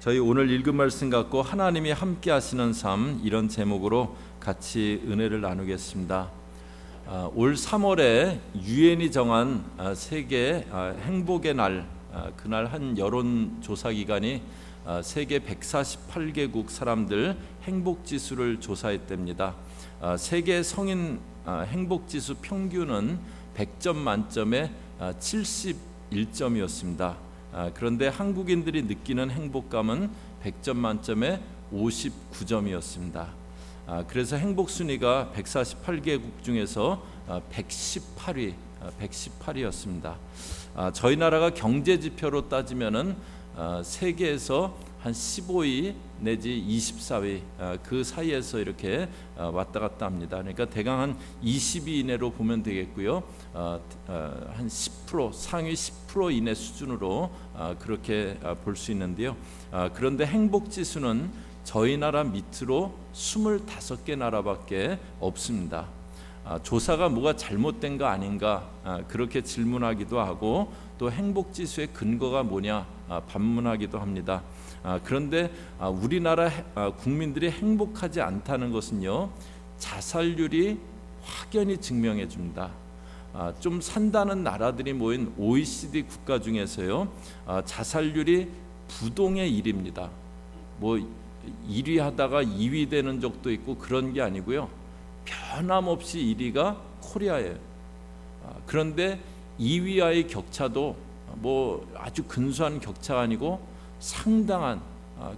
저희 오늘 읽은 말씀 갖고 하나님이 함께 하시는 삶, 이런 제목으로 같이 은혜를 나누겠습니다. 올 3월에 유엔이 정한 세계 행복의 날, 그날 한 여론조사 기관이 세계 148개국 사람들 행복지수를 조사했답니다. 세계 성인 행복지수 평균은 100점 만점에 71점이었습니다. 그런데 한국인들이 느끼는 행복감은 100점 만점에 59점이었습니다. 그래서 행복순위가 148개국 중에서 118위였습니다. 저희 나라가 경제지표로 따지면은 세계에서 한 15위 내지 24위 그 사이에서 이렇게 왔다 갔다 합니다. 그러니까 대강 한 20위 이내로 보면 되겠고요. 한 10% 상위 10% 이내 수준으로 그렇게 볼 수 있는데요. 그런데 행복지수는 저희 나라 밑으로 25개 나라밖에 없습니다. 조사가 뭐가 잘못된 거 아닌가 그렇게 질문하기도 하고, 또 행복지수의 근거가 뭐냐 반문하기도 합니다. 그런데 우리나라 국민들이 행복하지 않다는 것은요, 자살률이 확연히 증명해 줍니다. 좀 산다는 나라들이 모인 OECD 국가 중에서요, 자살률이 부동의 1위입니다. 뭐 1위 하다가 2위 되는 적도 있고 그런 게 아니고요, 변함없이 1위가 코리아예요. 그런데 2위와의 격차도 뭐 아주 근소한 격차가 아니고 상당한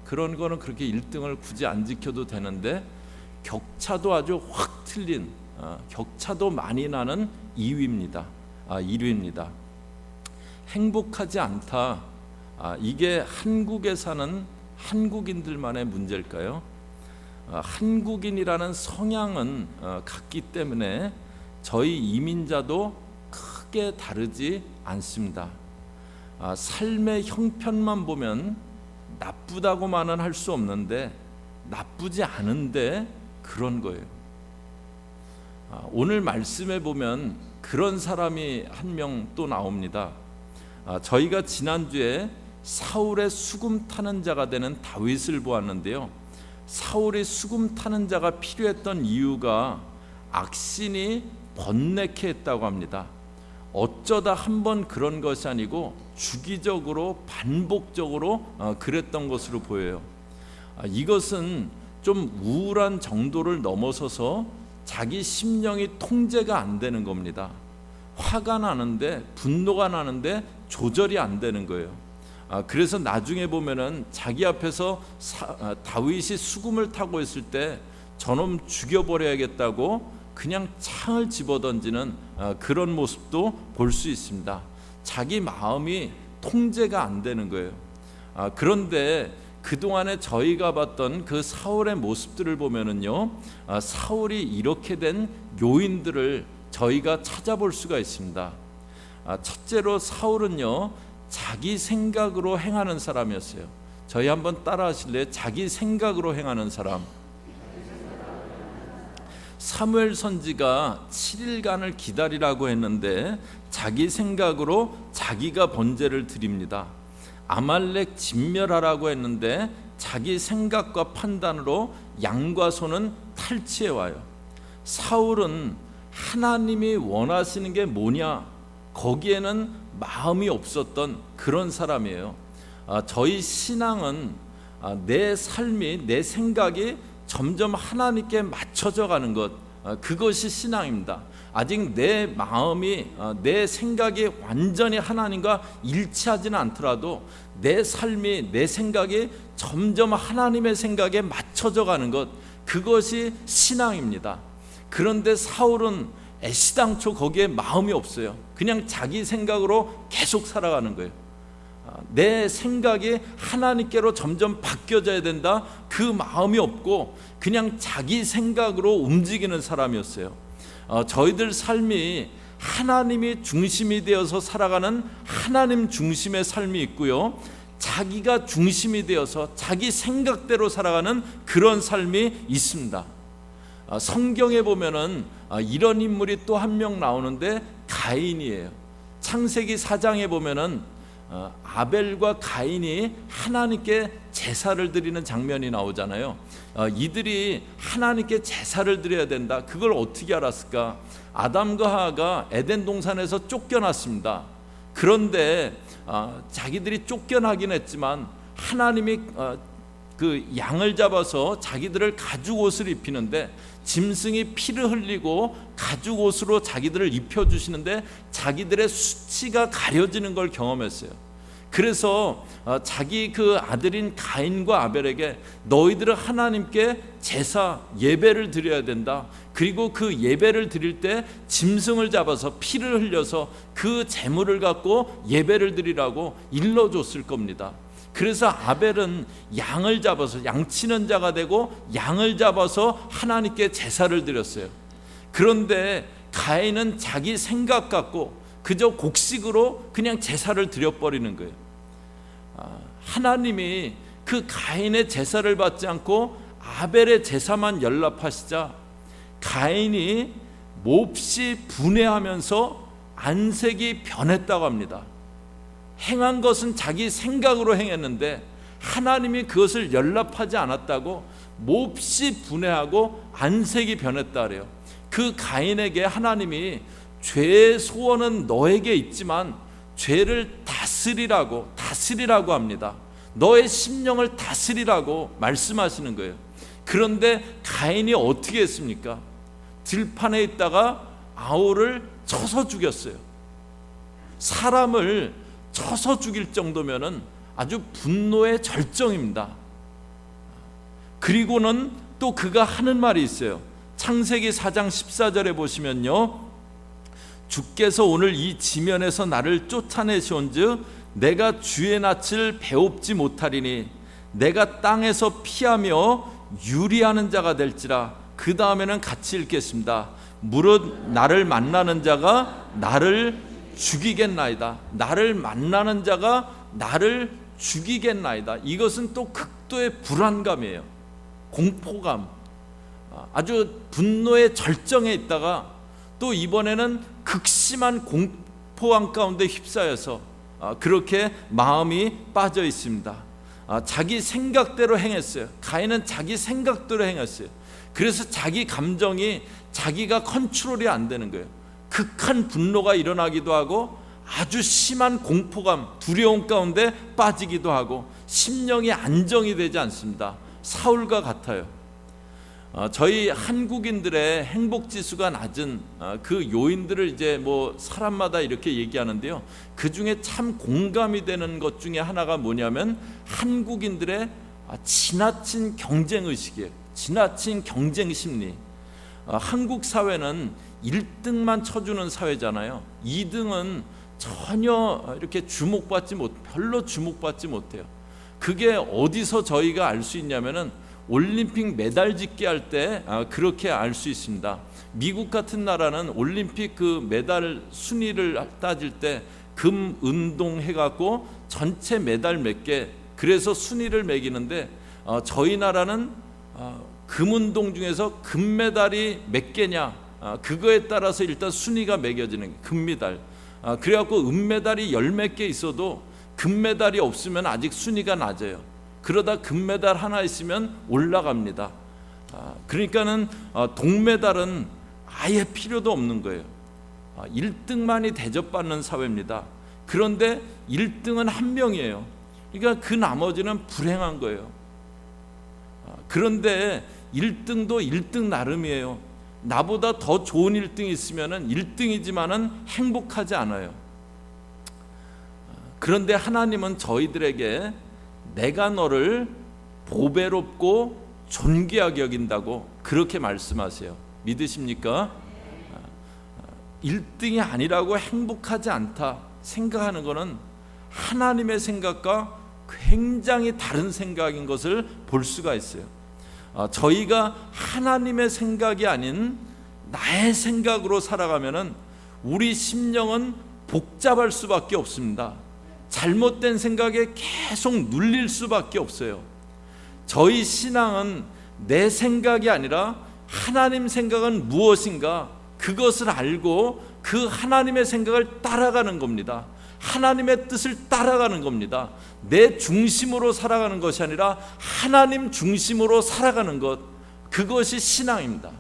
그런 거는 그렇게 1등을 굳이 안 지켜도 되는데, 격차도 아주 확 틀린 격차도 많이 나는 2위입니다. 1위입니다. 행복하지 않다. 이게 한국에 사는 한국인들만의 문제일까요? 한국인이라는 성향은 같기 때문에 저희 이민자도 크게 다르지 않습니다. 삶의 형편만 보면 나쁘다고만은 할 수 없는데 나쁘지 않은데 그런 거예요. 오늘 말씀에 보면 그런 사람이 한 명 또 나옵니다. 저희가 지난주에 사울의 수금 타는 자가 되는 다윗을 보았는데요, 사울이 수금 타는 자가 필요했던 이유가 악신이 번뇌케 했다고 합니다. 어쩌다 한번 그런 것이 아니고 주기적으로 반복적으로 그랬던 것으로 보여요. 이것은 좀 우울한 정도를 넘어서서 자기 심령이 통제가 안 되는 겁니다. 화가 나는데, 분노가 나는데 조절이 안 되는 거예요. 그래서 나중에 보면은 자기 앞에서 다윗이 수금을 타고 있을 때 저놈 죽여버려야겠다고 그냥 창을 집어던지는 그런 모습도 볼 수 있습니다. 자기 마음이 통제가 안 되는 거예요. 그런데 그동안에 저희가 봤던 그 사울의 모습들을 보면은요, 사울이 이렇게 된 요인들을 저희가 찾아볼 수가 있습니다. 첫째로 사울은요, 자기 생각으로 행하는 사람이었어요. 저희 한번 따라 하실래요? 자기 생각으로 행하는 사람. 사무엘 선지가 7일간을 기다리라고 했는데 자기 생각으로 자기가 번제를 드립니다. 아말렉 진멸하라고 했는데 자기 생각과 판단으로 양과 소는 탈취해 와요. 사울은 하나님이 원하시는 게 뭐냐, 거기에는 마음이 없었던 그런 사람이에요. 저희 신앙은 내 삶이, 내 생각이 점점 하나님께 맞춰져 가는 것, 그것이 신앙입니다. 아직 내 마음이, 내 생각이 완전히 하나님과 일치하지는 않더라도 내 삶이, 내 생각이 점점 하나님의 생각에 맞춰져 가는 것, 그것이 신앙입니다. 그런데 사울은 애시당초 거기에 마음이 없어요. 그냥 자기 생각으로 계속 살아가는 거예요. 내 생각이 하나님께로 점점 바뀌어져야 된다, 그 마음이 없고 그냥 자기 생각으로 움직이는 사람이었어요. 저희들 삶이 하나님이 중심이 되어서 살아가는 하나님 중심의 삶이 있고요, 자기가 중심이 되어서 자기 생각대로 살아가는 그런 삶이 있습니다. 성경에 보면은 이런 인물이 또 한 명 나오는데 가인이에요. 창세기 4장에 보면은 아벨과 가인이 하나님께 제사를 드리는 장면이 나오잖아요. 이들이 하나님께 제사를 드려야 된다. 그걸 어떻게 알았을까? 아담과 하와가 에덴 동산에서 쫓겨났습니다. 그런데 자기들이 쫓겨나긴 했지만 하나님이 그 양을 잡아서 자기들을 가죽 옷을 입히는데 짐승이 피를 흘리고 가죽 옷으로 자기들을 입혀주시는데 자기들의 수치가 가려지는 걸 경험했어요. 그래서 자기 그 아들인 가인과 아벨에게 너희들은 하나님께 제사 예배를 드려야 된다. 그리고 그 예배를 드릴 때 짐승을 잡아서 피를 흘려서 그 제물을 갖고 예배를 드리라고 일러줬을 겁니다. 그래서 아벨은 양을 잡아서 양치는 자가 되고 양을 잡아서 하나님께 제사를 드렸어요. 그런데 가인은 자기 생각 갖고 그저 곡식으로 그냥 제사를 드려버리는 거예요. 하나님이 그 가인의 제사를 받지 않고 아벨의 제사만 연락하시자 가인이 몹시 분해하면서 안색이 변했다고 합니다. 행한 것은 자기 생각으로 행했는데 하나님이 그것을 연락하지 않았다고 몹시 분해하고 안색이 변했다 그래요. 그 가인에게 하나님이 죄의 소원은 너에게 있지만 죄를 다스리라고 합니다. 너의 심령을 다스리라고 말씀하시는 거예요. 그런데 가인이 어떻게 했습니까? 들판에 있다가 아우를 쳐서 죽였어요. 사람을 쳐서 죽일 정도면은 아주 분노의 절정입니다. 그리고는 또 그가 하는 말이 있어요. 창세기 4장 14절에 보시면요, 주께서 오늘 이 지면에서 나를 쫓아내시온즉 내가 주의 낯을 배웁지 못하리니 내가 땅에서 피하며 유리하는 자가 될지라. 그 다음에는 같이 읽겠습니다. 무릇 나를 만나는 자가 나를 죽이겠나이다. 나를 만나는 자가 나를 죽이겠나이다. 이것은 또 극도의 불안감이에요. 공포감, 아주 분노의 절정에 있다가 또 이번에는 극심한 공포함 가운데 휩싸여서 그렇게 마음이 빠져 있습니다. 자기 생각대로 행했어요. 가인은 자기 생각대로 행했어요. 그래서 자기 감정이 자기가 컨트롤이 안 되는 거예요. 극한 분노가 일어나기도 하고 아주 심한 공포감, 두려움 가운데 빠지기도 하고 심령이 안정이 되지 않습니다. 사울과 같아요. 저희 한국인들의 행복 지수가 낮은 그 요인들을 이제 뭐 사람마다 이렇게 얘기하는데요. 그 중에 참 공감이 되는 것 중에 하나가 뭐냐면 한국인들의 지나친 경쟁 의식이에요. 지나친 경쟁 심리. 한국 사회는 1등만 쳐주는 사회잖아요. 2등은 전혀 이렇게 별로 주목받지 못해요. 그게 어디서 저희가 알 수 있냐면은 올림픽 메달 짓기 할 때 그렇게 알 수 있습니다. 미국 같은 나라는 올림픽 그 메달 순위를 따질 때 금, 은동 해갖고 전체 메달 몇 개, 그래서 순위를 매기는데 저희 나라는 금운동 중에서 금메달이 몇 개냐, 그거에 따라서 일단 순위가 매겨지는 거예요. 금메달. 그래갖고 은메달이 10몇 개 있어도 금메달이 없으면 아직 순위가 낮아요. 그러다 금메달 하나 있으면 올라갑니다. 그러니까는 동메달은 아예 필요도 없는 거예요. 1등만이 대접받는 사회입니다. 그런데 1등은 한 명이에요. 그러니까 그 나머지는 불행한 거예요. 그런데 1등도 1등 나름이에요. 나보다 더 좋은 1등이 있으면은 1등이지만은 행복하지 않아요. 그런데 하나님은 저희들에게 내가 너를 보배롭고 존귀하게 여긴다고 그렇게 말씀하세요. 믿으십니까? 1등이 아니라고 행복하지 않다 생각하는 것은 하나님의 생각과 굉장히 다른 생각인 것을 볼 수가 있어요. 저희가 하나님의 생각이 아닌 나의 생각으로 살아가면은 우리 심령은 복잡할 수밖에 없습니다. 잘못된 생각에 계속 눌릴 수밖에 없어요. 저희 신앙은 내 생각이 아니라 하나님 생각은 무엇인가, 그것을 알고 그 하나님의 생각을 따라가는 겁니다. 하나님의 뜻을 따라가는 겁니다. 내 중심으로 살아가는 것이 아니라 하나님 중심으로 살아가는 것, 그것이 신앙입니다.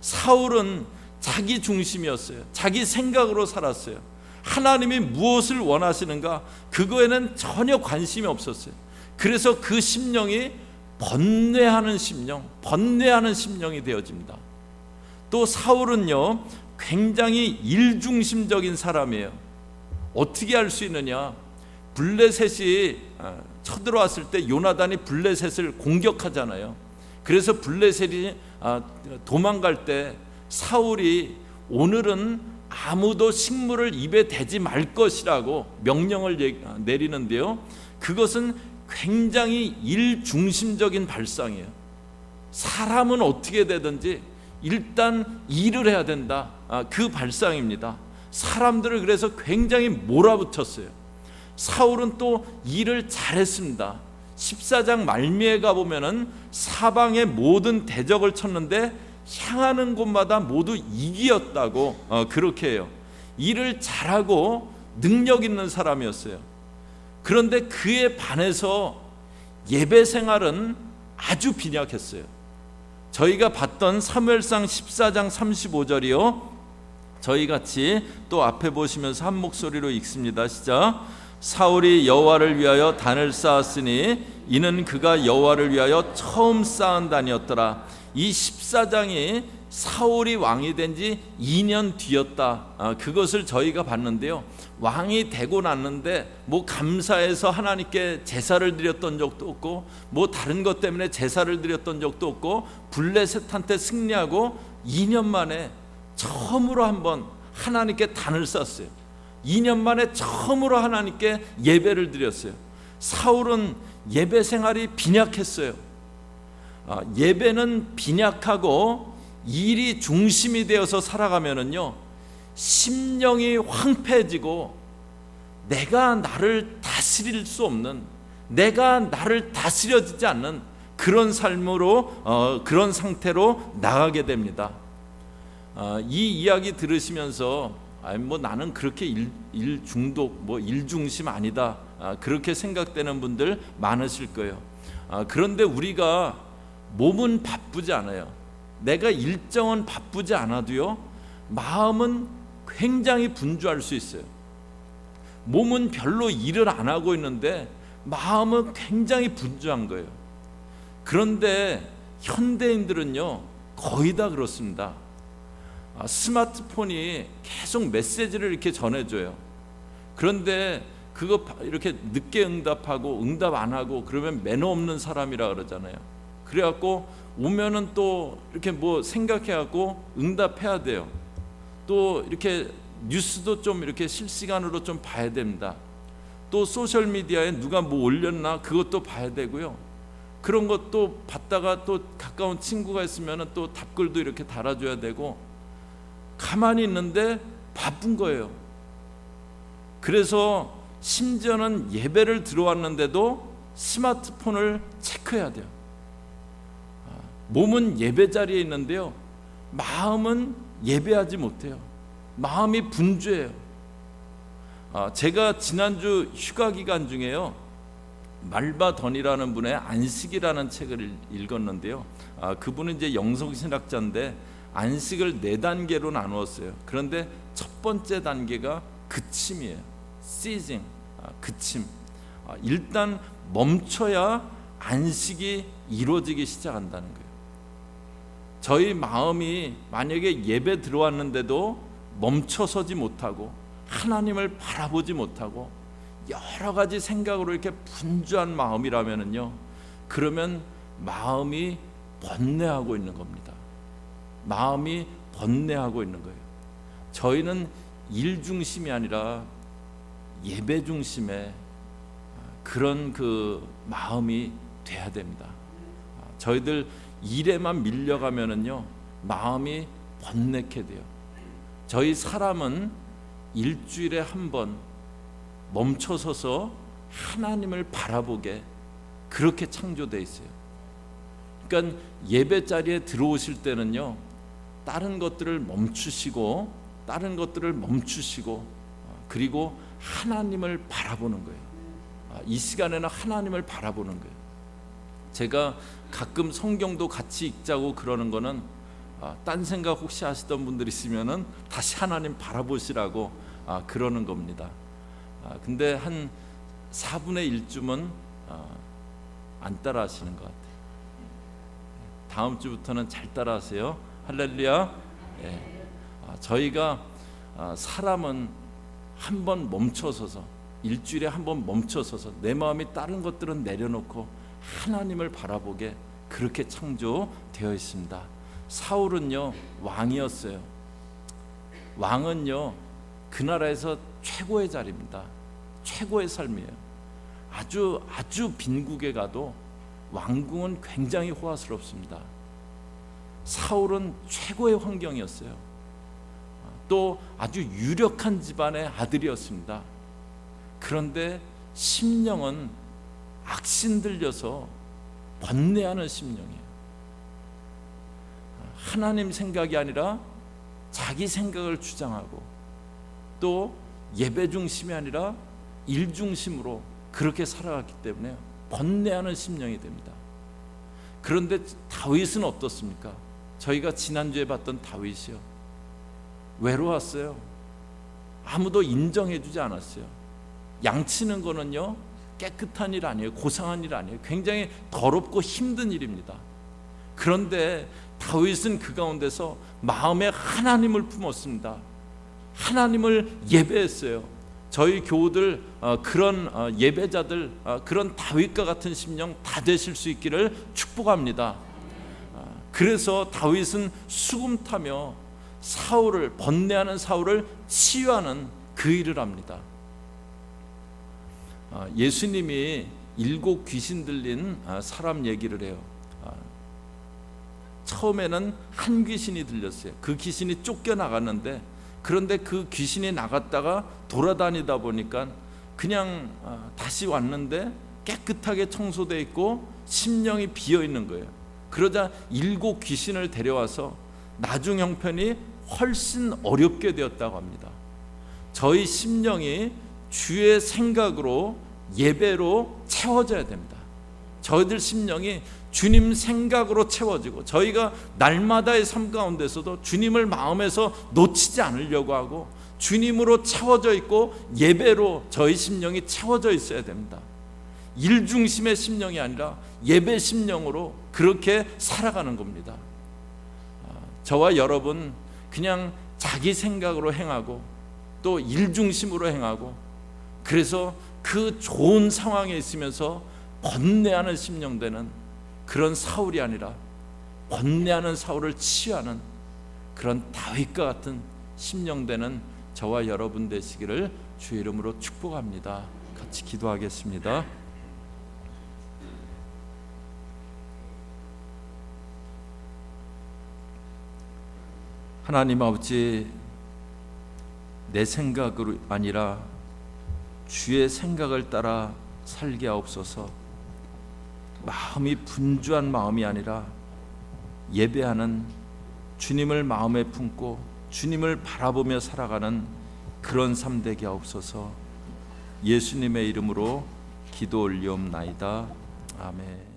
사울은 자기 중심이었어요. 자기 생각으로 살았어요. 하나님이 무엇을 원하시는가, 그거에는 전혀 관심이 없었어요. 그래서 그 심령이 번뇌하는 심령이 되어집니다. 또 사울은요, 굉장히 일중심적인 사람이에요. 어떻게 할 수 있느냐? 블레셋이 쳐들어왔을 때 요나단이 블레셋을 공격하잖아요. 그래서 블레셋이 도망갈 때 사울이 오늘은 아무도 식물을 입에 대지 말 것이라고 명령을 내리는데요, 그것은 굉장히 일중심적인 발상이에요. 사람은 어떻게 되든지 일단 일을 해야 된다, 그 발상입니다. 사람들을 그래서 굉장히 몰아붙였어요. 사울은 또 일을 잘했습니다. 14장 말미에 가보면은 사방의 모든 대적을 쳤는데 향하는 곳마다 모두 이기었다고 그렇게 해요. 일을 잘하고 능력 있는 사람이었어요. 그런데 그에 반해서 예배 생활은 아주 빈약했어요. 저희가 봤던 사무엘상 14장 35절이요, 저희 같이 또 앞에 보시면서 한 목소리로 읽습니다. 시작. 사울이 여호와를 위하여 단을 쌓았으니 이는 그가 여호와를 위하여 처음 쌓은 단이었더라. 이 14장이 사울이 왕이 된 지 2년 뒤였다. 그것을 저희가 봤는데요, 왕이 되고 났는데 뭐 감사해서 하나님께 제사를 드렸던 적도 없고, 뭐 다른 것 때문에 제사를 드렸던 적도 없고, 블레셋한테 승리하고 2년 만에 처음으로 한번 하나님께 단을 쌓았어요. 2년 만에 처음으로 하나님께 예배를 드렸어요. 사울은 예배 생활이 빈약했어요. 예배는 빈약하고 일이 중심이 되어서 살아가면은요, 심령이 황폐해지고 내가 나를 다스릴 수 없는, 내가 나를 다스려지지 않는 그런 삶으로, 그런 상태로 나가게 됩니다. 이 이야기 들으시면서 뭐 나는 그렇게 일 중독, 뭐 일중심 아니다, 그렇게 생각되는 분들 많으실 거예요. 그런데 우리가 몸은 바쁘지 않아요. 내가 일정은 바쁘지 않아도요, 마음은 굉장히 분주할 수 있어요. 몸은 별로 일을 안 하고 있는데 마음은 굉장히 분주한 거예요. 그런데 현대인들은요, 거의 다 그렇습니다. 스마트폰이 계속 메시지를 이렇게 전해줘요. 그런데 그거 이렇게 늦게 응답하고 응답 안 하고 그러면 매너 없는 사람이라 그러잖아요. 그래갖고 오면은 또 이렇게 뭐 생각해갖고 응답해야 돼요. 또 이렇게 뉴스도 좀 이렇게 실시간으로 좀 봐야 됩니다. 또 소셜 미디어에 누가 뭐 올렸나 그것도 봐야 되고요. 그런 것도 봤다가 또 가까운 친구가 있으면은 또 답글도 이렇게 달아줘야 되고, 가만히 있는데 바쁜 거예요. 그래서 심지어는 예배를 들어왔는데도 스마트폰을 체크해야 돼요. 몸은 예배 자리에 있는데요, 마음은 예배하지 못해요. 마음이 분주해요. 제가 지난주 휴가 기간 중에요, 말바던이라는 분의 안식이라는 책을 읽었는데요, 그분은 이제 영성신학자인데 안식을 4단계로 나누었어요. 그런데 첫 번째 단계가 그침이에요. ceasing, 그침. 일단 멈춰야 안식이 이루어지기 시작한다는 거예요. 저희 마음이 만약에 예배 들어왔는데도 멈춰서지 못하고 하나님을 바라보지 못하고 여러 가지 생각으로 이렇게 분주한 마음이라면요, 그러면 마음이 번뇌하고 있는 겁니다. 마음이 번뇌하고 있는 거예요. 저희는 일 중심이 아니라 예배 중심의 그런 그 마음이 돼야 됩니다. 저희들 일에만 밀려가면은요, 마음이 번뇌케 돼요. 저희 사람은 일주일에 한 번 멈춰서서 하나님을 바라보게 그렇게 창조되어 있어요. 그러니까 예배 자리에 들어오실 때는요, 다른 것들을 멈추시고 그리고 하나님을 바라보는 거예요. 이 시간에는 하나님을 바라보는 거예요. 제가 가끔 성경도 같이 읽자고 그러는 거는 딴 생각 혹시 하시던 분들 있으면은 다시 하나님 바라보시라고 그러는 겁니다. 근데 한 4분의 1쯤은 안 따라 하시는 것 같아요. 다음 주부터는 잘 따라 하세요. 할렐루야. 저희가 사람은 한번 멈춰서서, 일주일에 한번 멈춰서서 내 마음이 다른 것들은 내려놓고 하나님을 바라보게 그렇게 창조되어 있습니다. 사울은요 왕이었어요. 왕은요 그 나라에서 최고의 자리입니다. 최고의 삶이에요. 아주 빈국에 가도 왕궁은 굉장히 호화스럽습니다. 사울은 최고의 환경이었어요. 또 아주 유력한 집안의 아들이었습니다. 그런데 심령은 악신 들려서 번뇌하는 심령이에요. 하나님 생각이 아니라 자기 생각을 주장하고, 또 예배 중심이 아니라 일 중심으로 그렇게 살아갔기 때문에 번뇌하는 심령이 됩니다. 그런데 다윗은 어떻습니까? 저희가 지난주에 봤던 다윗이요, 외로웠어요. 아무도 인정해주지 않았어요. 양치는 거는요 깨끗한 일 아니에요. 고상한 일 아니에요. 굉장히 더럽고 힘든 일입니다. 그런데 다윗은 그 가운데서 마음에 하나님을 품었습니다. 하나님을 예배했어요. 저희 교우들 그런 예배자들, 그런 다윗과 같은 심령 다 되실 수 있기를 축복합니다. 그래서 다윗은 수금 타며 사울을, 번뇌하는 사울을 치유하는 그 일을 합니다. 예수님이 7 귀신 들린 사람 얘기를 해요. 처음에는 한 귀신이 들렸어요. 그 귀신이 쫓겨나갔는데, 그런데 그 귀신이 나갔다가 돌아다니다 보니까 그냥 다시 왔는데 깨끗하게 청소되어 있고 심령이 비어 있는 거예요. 그러자 7 귀신을 데려와서 나중 형편이 훨씬 어렵게 되었다고 합니다. 저희 심령이 주의 생각으로, 예배로 채워져야 됩니다. 저희들 심령이 주님 생각으로 채워지고, 저희가 날마다의 삶 가운데서도 주님을 마음에서 놓치지 않으려고 하고 주님으로 채워져 있고 예배로 저희 심령이 채워져 있어야 됩니다. 일 중심의 심령이 아니라 예배 심령으로 그렇게 살아가는 겁니다. 저와 여러분 그냥 자기 생각으로 행하고 또 일 중심으로 행하고, 그래서 그 좋은 상황에 있으면서 번뇌하는 심령 되는 그런 사울이 아니라 번뇌하는 사울을 치유하는 그런 다윗과 같은 심령 되는 저와 여러분 되시기를 주의 이름으로 축복합니다. 같이 기도하겠습니다. 하나님 아버지, 내 생각으로 아니라 주의 생각을 따라 살게 하옵소서. 마음이 분주한 마음이 아니라 예배하는, 주님을 마음에 품고 주님을 바라보며 살아가는 그런 삶 되게 하옵소서. 예수님의 이름으로 기도 올리옵나이다. 아멘.